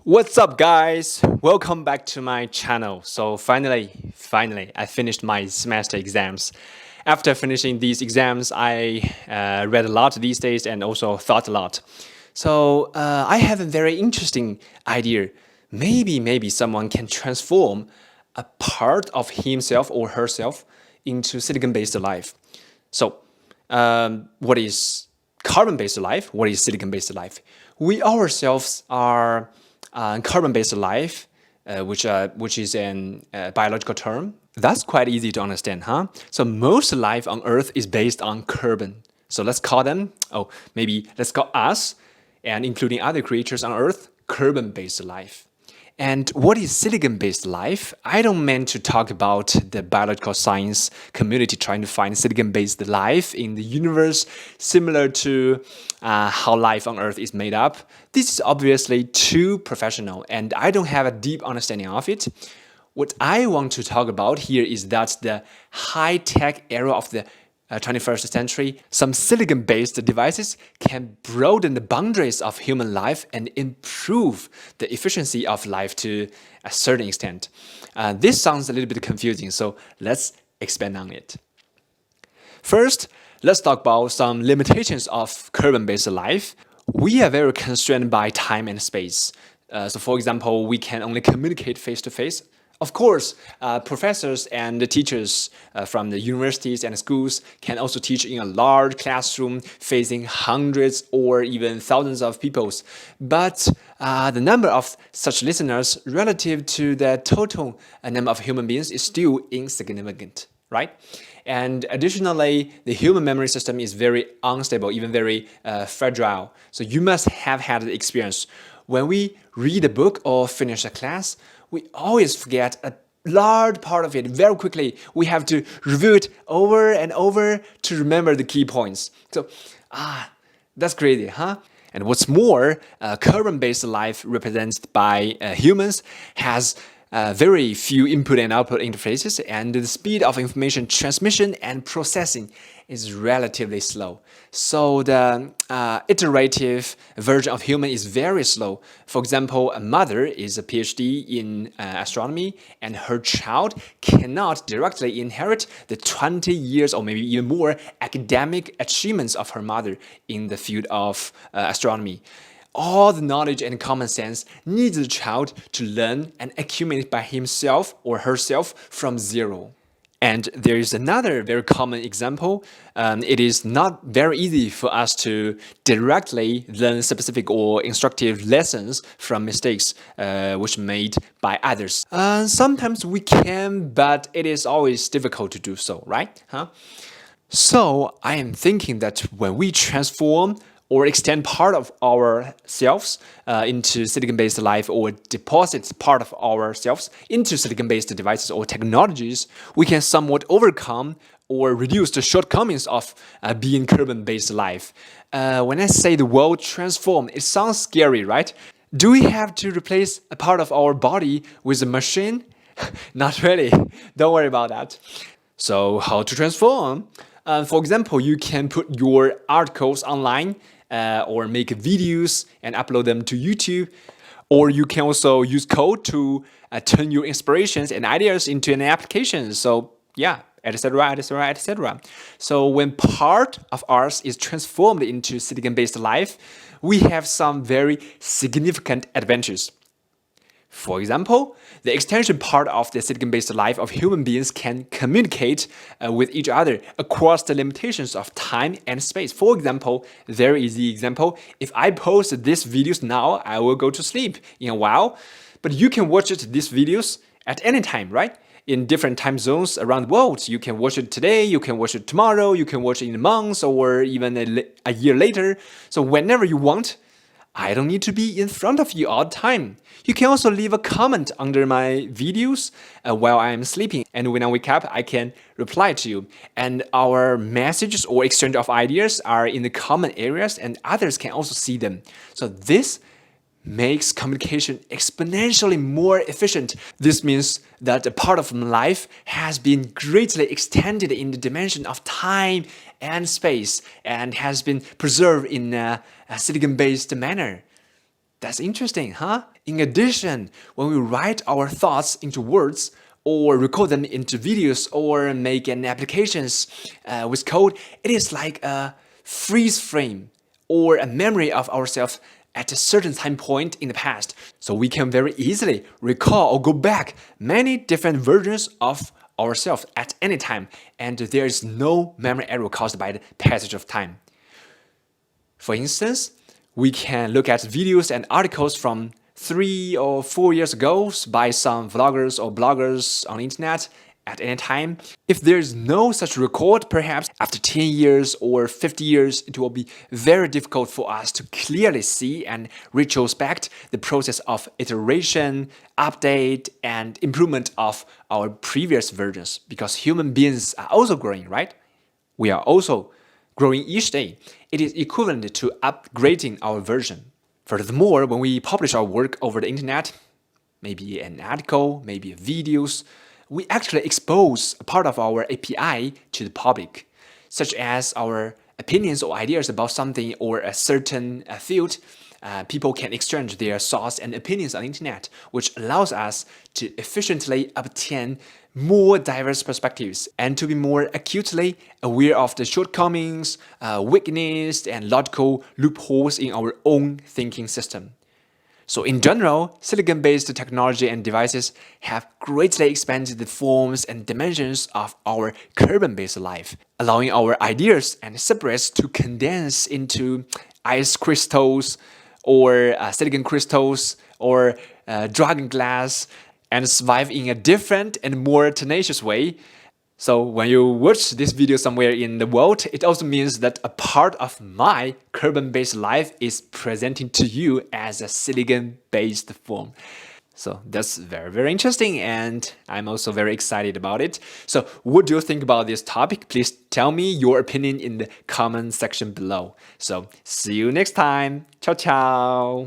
What's up, guys? Welcome back to my channel. So finally, I finished my semester exams. After finishing these exams, I read a lot these days and also thought a lot. So I have a very interesting idea. Maybe someone can transform a part of himself or herself into silicon-based life. So what is carbon-based life? What is silicon-based life? We ourselves are carbon-based life, which is an biological term. That's quite easy to understand, huh? So most life on Earth is based on carbon. So let's call them, maybe let's call us, and including other creatures on Earth, carbon-based life. And what is silicon-based life? I don't mean to talk about the biological science community trying to find silicon-based life in the universe, similar to how life on Earth is made up. This is obviously too professional, and I don't have a deep understanding of it. What I want to talk about here is that the high-tech era of the 21st century, some silicon-based devices can broaden the boundaries of human life and improve the efficiency of life to a certain extent. This sounds a little bit confusing, so let's expand on it. First, let's talk about some limitations of carbon-based life. We are very constrained by time and space. So for example, we can only communicate face-to-face. Of course, professors and the teachers from the universities and schools can also teach in a large classroom facing hundreds or even thousands of people. But the number of such listeners relative to the total number of human beings is still insignificant, right? And additionally, the human memory system is very unstable, even very fragile. So you must have had the experience. When we read a book or finish a class, we always forget a large part of it very quickly. We have to review it over and over to remember the key points. So, that's crazy, huh? And what's more, carbon-based life represented by humans has very few input and output interfaces, and the speed of information transmission and processing is relatively slow. So the iterative version of human is very slow. For example, a mother is a PhD in astronomy, and her child cannot directly inherit the 20 years or maybe even more academic achievements of her mother in the field of astronomy. All the knowledge and common sense needs the child to learn and accumulate by himself or herself from zero. And there is another very common example. It is not very easy for us to directly learn specific or instructive lessons from mistakes which made by others. Sometimes we can, but it is always difficult to do so, right? So I am thinking that when we transform or extend part of ourselves into silicon-based life, or deposit part of ourselves into silicon-based devices or technologies, we can somewhat overcome or reduce the shortcomings of being carbon-based life. When I say the world transform, it sounds scary, right? Do we have to replace a part of our body with a machine? Not really. Don't worry about that. So how to transform? For example, you can put your articles online or make videos and upload them to YouTube. Or you can also use code to turn your inspirations and ideas into an application. So yeah, etc., etc., etc. So when part of ours is transformed into silicon-based life, we have some very significant advantages. For example, the extension part of the silicon-based life of human beings can communicate with each other across the limitations of time and space. For example, very easy example, if I post these videos now, I will go to sleep in a while, but you can watch these videos at any time, right? In different time zones around the world. You can watch it today, you can watch it tomorrow, you can watch it in a month or even a year later. So whenever you want, I don't need to be in front of you all the time. You can also leave a comment under my videos while I am sleeping, and when I wake up, I can reply to you. And our messages or exchange of ideas are in the common areas, and others can also see them. So this makes communication exponentially more efficient. This means that a part of my life has been greatly extended in the dimension of time and space and has been preserved in a silicon-based manner. That's interesting, huh? In addition, when we write our thoughts into words, or record them into videos, or make an applications with code, it is like a freeze frame or a memory of ourselves at a certain time point in the past. So we can very easily recall or go back many different versions of ourselves at any time, and there is no memory error caused by the passage of time. For instance, we can look at videos and articles from 3 or 4 years ago by some vloggers or bloggers on the internet at any time. If there's no such record, perhaps after 10 years or 50 years, it will be very difficult for us to clearly see and retrospect the process of iteration, update, and improvement of our previous versions, because human beings are also growing, right? We are also growing each day. It is equivalent to upgrading our version. Furthermore, when we publish our work over the internet, maybe an article, maybe videos, we actually expose a part of our API to the public, such as our opinions or ideas about something or a certain field. People can exchange their thoughts and opinions on the internet, which allows us to efficiently obtain more diverse perspectives and to be more acutely aware of the shortcomings, weakness, and logical loopholes in our own thinking system. So in general, silicon-based technology and devices have greatly expanded the forms and dimensions of our carbon-based life, allowing our ideas and substrates to condense into ice crystals or silicon crystals or dragon glass and survive in a different and more tenacious way. So when you watch this video somewhere in the world, it also means that a part of my carbon-based life is presenting to you as a silicon-based form. So that's very, very interesting, and I'm also very excited about it. So what do you think about this topic? Please tell me your opinion in the comment section below. So see you next time. Ciao, ciao.